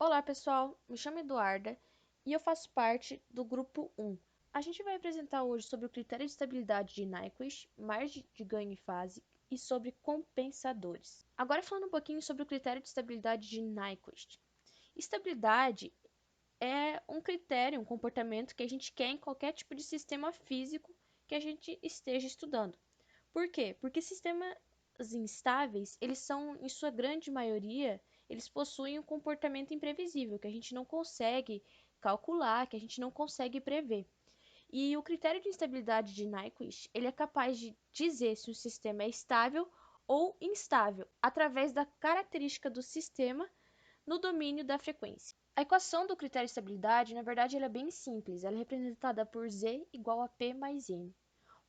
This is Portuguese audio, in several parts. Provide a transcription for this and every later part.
Olá, pessoal. Me chamo Eduarda e eu faço parte do grupo 1. A gente vai apresentar hoje sobre o critério de estabilidade de Nyquist, margem de ganho e fase e sobre compensadores. Agora falando um pouquinho sobre o critério de estabilidade de Nyquist. Estabilidade é um critério, um comportamento que a gente quer em qualquer tipo de sistema físico que a gente esteja estudando. Por quê? Porque sistemas instáveis, eles são, em sua grande maioria, eles possuem um comportamento imprevisível, que a gente não consegue calcular, que a gente não consegue prever. E o critério de instabilidade de Nyquist, ele é capaz de dizer se um sistema é estável ou instável, através da característica do sistema no domínio da frequência. A equação do critério de estabilidade, na verdade, ela é bem simples. Ela é representada por Z igual a P mais N.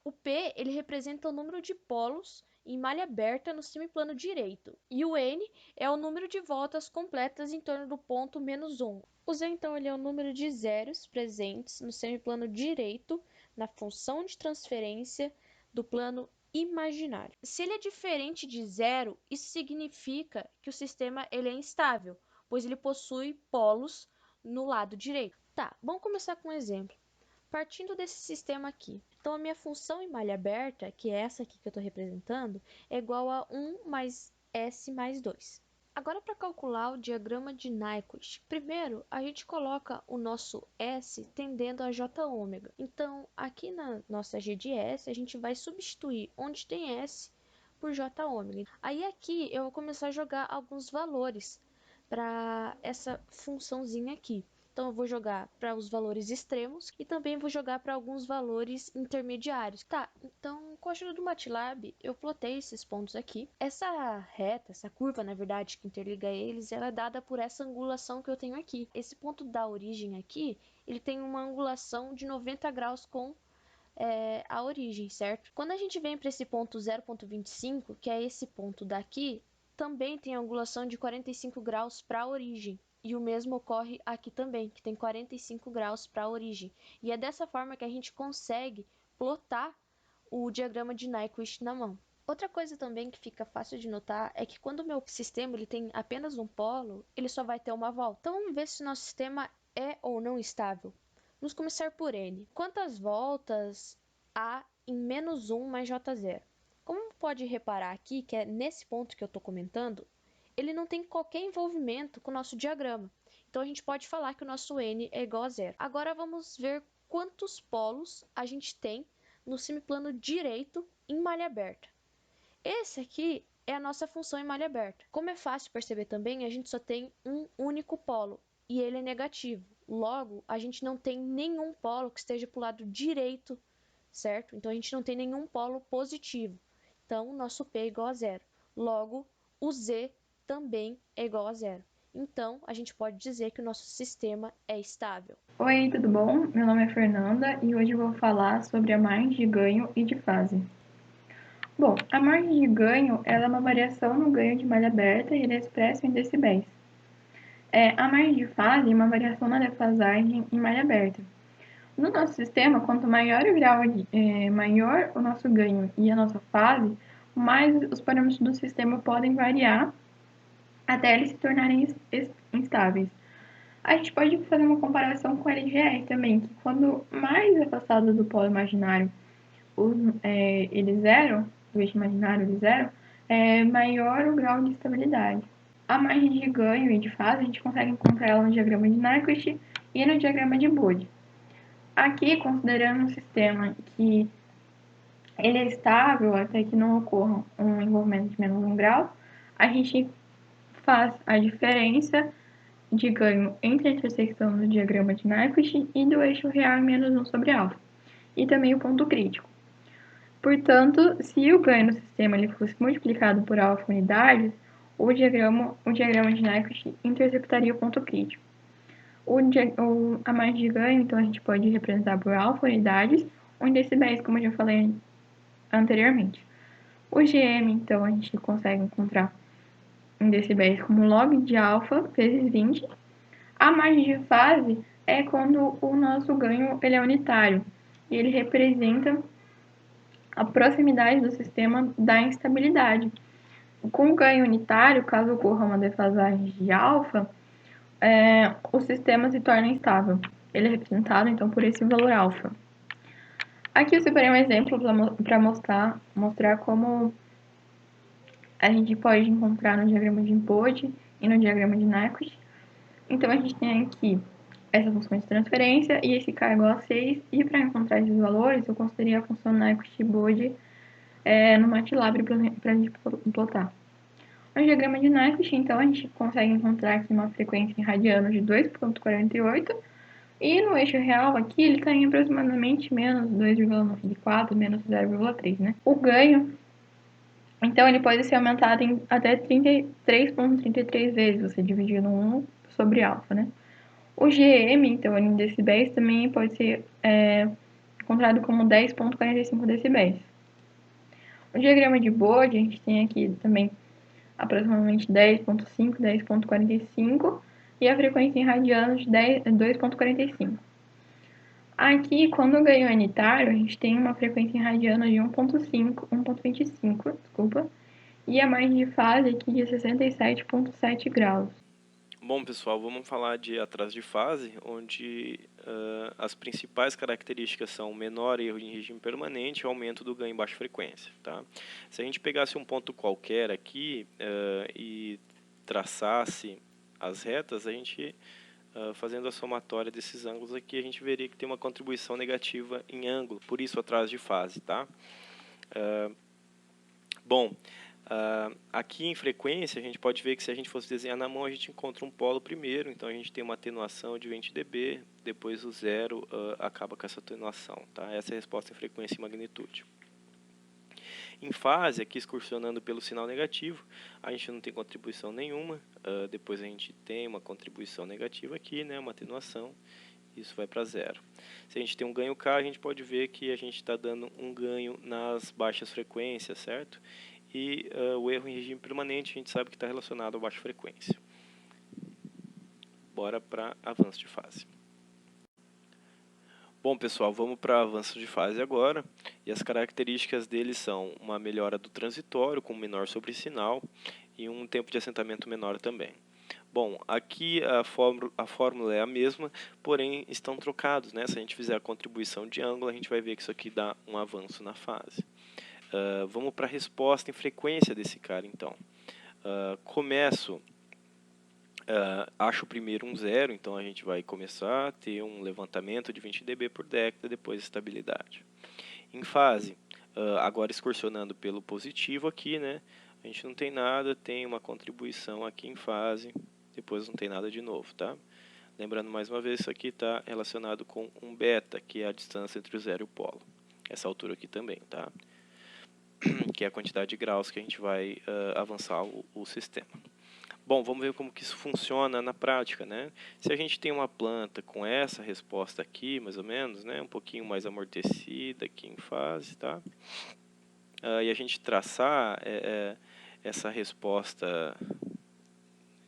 O P, ele representa o número de polos em malha aberta no semiplano direito, e o N é o número de voltas completas em torno do ponto -1. O Z, então, ele é o número de zeros presentes no semiplano direito na função de transferência do plano imaginário. Se ele é diferente de zero, isso significa que o sistema ele é instável, pois ele possui polos no lado direito. Tá, vamos começar com um exemplo. Partindo desse sistema aqui, então a minha função em malha aberta, que é essa aqui que eu estou representando, é igual a 1 mais S mais 2. Agora, para calcular o diagrama de Nyquist, primeiro a gente coloca o nosso S tendendo a J ômega. Então, aqui na nossa G de S, a gente vai substituir onde tem S por J ômega. Aí aqui eu vou começar a jogar alguns valores para essa funçãozinha aqui. Então, eu vou jogar para os valores extremos e também vou jogar para alguns valores intermediários. Tá, então, com a ajuda do MATLAB, eu plotei esses pontos aqui. Essa reta, essa curva, na verdade, que interliga eles, ela é dada por essa angulação que eu tenho aqui. Esse ponto da origem aqui, ele tem uma angulação de 90 graus com a origem, certo? Quando a gente vem para esse ponto 0,25, que é esse ponto daqui, também tem angulação de 45 graus para a origem. E o mesmo ocorre aqui também, que tem 45 graus para a origem. E é dessa forma que a gente consegue plotar o diagrama de Nyquist na mão. Outra coisa também que fica fácil de notar é que quando o meu sistema ele tem apenas um polo, ele só vai ter uma volta. Então vamos ver se o nosso sistema é ou não estável. Vamos começar por N. Quantas voltas há em -1 mais J0? Como pode reparar aqui, que é nesse ponto que eu estou comentando, ele não tem qualquer envolvimento com o nosso diagrama. Então a gente pode falar que o nosso N é igual a zero. Agora vamos ver quantos polos a gente tem no semiplano direito em malha aberta. Esse aqui é a nossa função em malha aberta. Como é fácil perceber também, a gente só tem um único polo e ele é negativo. Logo, a gente não tem nenhum polo que esteja para o lado direito, certo? Então, a gente não tem nenhum polo positivo. Então, o nosso P é igual a zero. Logo, o Z também é igual a zero. Então, a gente pode dizer que o nosso sistema é estável. Oi, tudo bom? Meu nome é Fernanda e hoje eu vou falar sobre a margem de ganho e de fase. Bom, a margem de ganho ela é uma variação no ganho de malha aberta e ele é expresso em decibéis. A margem de fase é uma variação na defasagem em malha aberta. No nosso sistema, quanto maior o grau maior o nosso ganho e a nossa fase, mais os parâmetros do sistema podem variar até eles se tornarem instáveis. A gente pode fazer uma comparação com o LGR também, que quando mais afastado do polo imaginário eles eram, do eixo imaginário eles eram, maior o grau de estabilidade. A margem de ganho e de fase a gente consegue encontrar ela no diagrama de Nyquist e no diagrama de Bode. Aqui, considerando um sistema que ele é estável até que não ocorra um envolvimento de menos 1 grau, a gente faz a diferença de ganho entre a intersecção do diagrama de Nyquist e do eixo real em -1 sobre alfa, e também o ponto crítico. Portanto, se o ganho no sistema ele fosse multiplicado por alfa unidades, o diagrama de Nyquist interceptaria o ponto crítico. A margem de ganho, então, a gente pode representar por alfa unidades ou em decibéis, como eu já falei anteriormente. O GM, então, a gente consegue encontrar em decibéis como log de alfa vezes 20. A margem de fase é quando o nosso ganho ele é unitário e ele representa a proximidade do sistema da instabilidade. Com o ganho unitário, caso ocorra uma defasagem de alfa, o sistema se torna instável. Ele é representado, então, por esse valor alfa. Aqui eu separei um exemplo para mostrar como a gente pode encontrar no diagrama de Bode e no diagrama de Nyquist. Então, a gente tem aqui essa função de transferência e esse k igual a 6. E para encontrar esses valores, eu considerei a função Nyquist e Bode no MATLAB para a gente plotar. No diagrama de Nyquist, então, a gente consegue encontrar aqui uma frequência em radianos de 2,48 e no eixo real aqui ele está em aproximadamente menos 2,94, menos 0,3, né? O ganho, então, ele pode ser aumentado em até 33,33 vezes, você dividindo 1 sobre alfa, né? O GM, então, em decibéis, também pode ser encontrado como 10,45 decibéis. O diagrama de Bode, a gente tem aqui também aproximadamente 10,5, 10,45 e a frequência em radianos de 2,45. Aqui, quando o ganho é unitário, a gente tem uma frequência em radianos de 1,25, desculpa, e a margem de fase aqui de 67,7 graus. Bom, pessoal, vamos falar de atraso de fase, onde as principais características são menor erro em regime permanente e aumento do ganho em baixa frequência. Tá? Se a gente pegasse um ponto qualquer aqui e traçasse as retas, a gente, fazendo a somatória desses ângulos aqui, a gente veria que tem uma contribuição negativa em ângulo, por isso atraso de fase. Tá? Bom, aqui em frequência, a gente pode ver que se a gente fosse desenhar na mão, a gente encontra um polo primeiro, então a gente tem uma atenuação de 20 dB, depois o zero acaba com essa atenuação. Tá? Essa é a resposta em frequência e magnitude. Em fase, aqui excursionando pelo sinal negativo, a gente não tem contribuição nenhuma, depois a gente tem uma contribuição negativa aqui, né, uma atenuação, isso vai para zero. Se a gente tem um ganho K, a gente pode ver que a gente está dando um ganho nas baixas frequências, certo? E o erro em regime permanente a gente sabe que está relacionado à baixa frequência. Bora para avanço de fase. Bom, pessoal, vamos para avanço de fase agora. E as características deles são uma melhora do transitório com menor sobressinal e um tempo de assentamento menor também. Bom, aqui a fórmula é a mesma, porém estão trocados, né? Se a gente fizer a contribuição de ângulo, a gente vai ver que isso aqui dá um avanço na fase. Vamos para a resposta em frequência desse cara, então. Acho primeiro um zero, então a gente vai começar a ter um levantamento de 20 dB por década, depois estabilidade. Em fase, agora excursionando pelo positivo aqui, né? A gente não tem nada, tem uma contribuição aqui em fase, depois não tem nada de novo, tá? Lembrando mais uma vez, isso aqui está relacionado com um beta, que é a distância entre o zero e o polo. Essa altura aqui também, tá? Que é a quantidade de graus que a gente vai avançar o sistema. Bom, vamos ver como que isso funciona na prática, né? Se a gente tem uma planta com essa resposta aqui, mais ou menos, né? Um pouquinho mais amortecida aqui em fase, tá? E a gente traçar essa resposta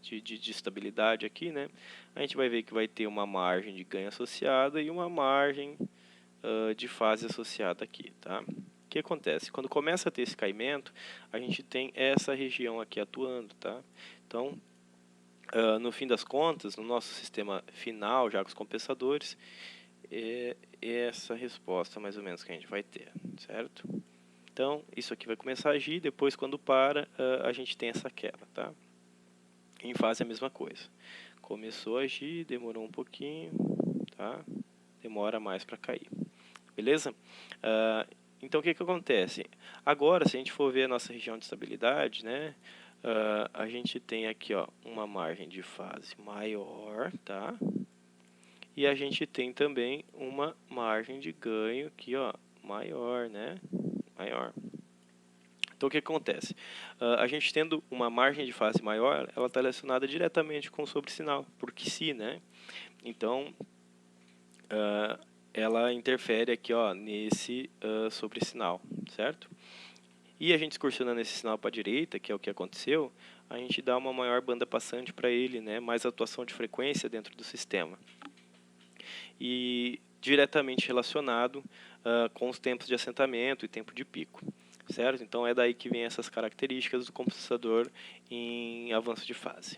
de estabilidade aqui, né? A gente vai ver que vai ter uma margem de ganho associada e uma margem de fase associada aqui, tá? O que acontece? Quando começa a ter esse caimento, a gente tem essa região aqui atuando, tá? Então, no fim das contas, no nosso sistema final, já com os compensadores, é essa resposta mais ou menos que a gente vai ter, certo? Então, isso aqui vai começar a agir, depois quando para, a gente tem essa queda, tá? Em fase é a mesma coisa. Começou a agir, demorou um pouquinho, tá? Demora mais para cair. Beleza? Então, o que acontece? Agora, se a gente for ver a nossa região de estabilidade, né? A gente tem aqui, ó, uma margem de fase maior, tá? E a gente tem também uma margem de ganho aqui, ó, maior, né? Maior. Então, o que acontece? A gente tendo uma margem de fase maior, ela está relacionada diretamente com o sobressinal, porque se, né? Então, ela interfere aqui, ó, nesse sobressinal, certo? E a gente excursionando esse sinal para a direita, que é o que aconteceu, a gente dá uma maior banda passante para ele, né? Mais atuação de frequência dentro do sistema. E diretamente relacionado com os tempos de assentamento e tempo de pico, certo? Então é daí que vem essas características do compensador em avanço de fase.